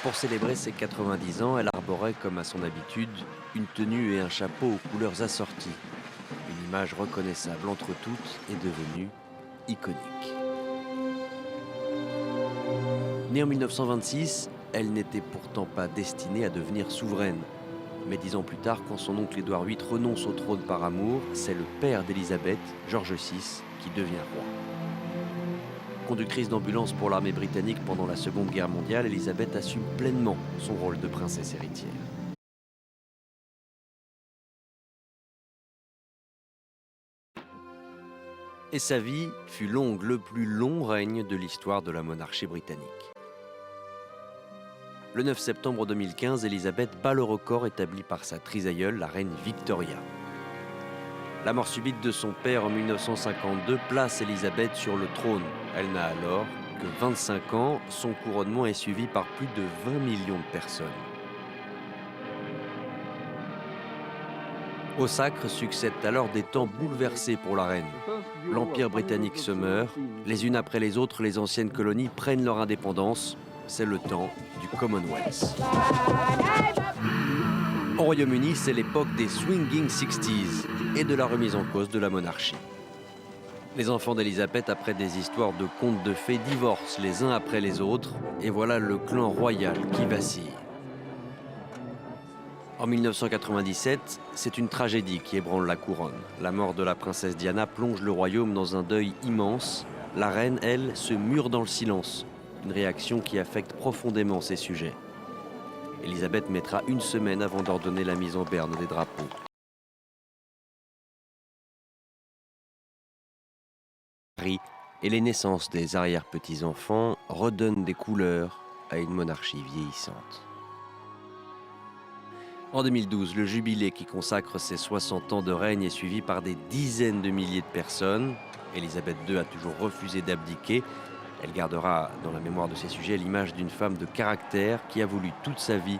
Pour célébrer ses 90 ans, elle arborait, comme à son habitude, une tenue et un chapeau aux couleurs assorties. Une image reconnaissable entre toutes est devenue iconique. Née en 1926, elle n'était pourtant pas destinée à devenir souveraine. Mais 10 ans plus tard, quand son oncle Édouard VIII renonce au trône par amour, c'est le père d'Élisabeth, George VI, qui devient roi. Conductrice d'ambulance pour l'armée britannique pendant la Seconde Guerre mondiale, Élisabeth assume pleinement son rôle de princesse héritière. Et sa vie fut longue, le plus long règne de l'histoire de la monarchie britannique. Le 9 septembre 2015, Élisabeth bat le record établi par sa trisaïeule, la reine Victoria. La mort subite de son père en 1952 place Élisabeth sur le trône. Elle n'a alors que 25 ans, son couronnement est suivi par plus de 20 millions de personnes. Au sacre succèdent alors des temps bouleversés pour la reine. L'Empire britannique se meurt, les unes après les autres, les anciennes colonies prennent leur indépendance. C'est le temps du Commonwealth. Au Royaume-Uni, c'est l'époque des Swinging Sixties et de la remise en cause de la monarchie. Les enfants d'Élisabeth, après des histoires de contes de fées, divorcent les uns après les autres, et voilà le clan royal qui vacille. En 1997, c'est une tragédie qui ébranle la couronne. La mort de la princesse Diana plonge le royaume dans un deuil immense. La reine, elle, se mure dans le silence, une réaction qui affecte profondément ses sujets. Élisabeth mettra une semaine avant d'ordonner la mise en berne des drapeaux. Et les naissances des arrière-petits-enfants redonnent des couleurs à une monarchie vieillissante. En 2012, le jubilé qui consacre ses 60 ans de règne est suivi par des dizaines de milliers de personnes. Élisabeth II a toujours refusé d'abdiquer. Elle gardera dans la mémoire de ses sujets l'image d'une femme de caractère qui a voulu toute sa vie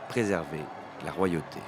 préserver la royauté.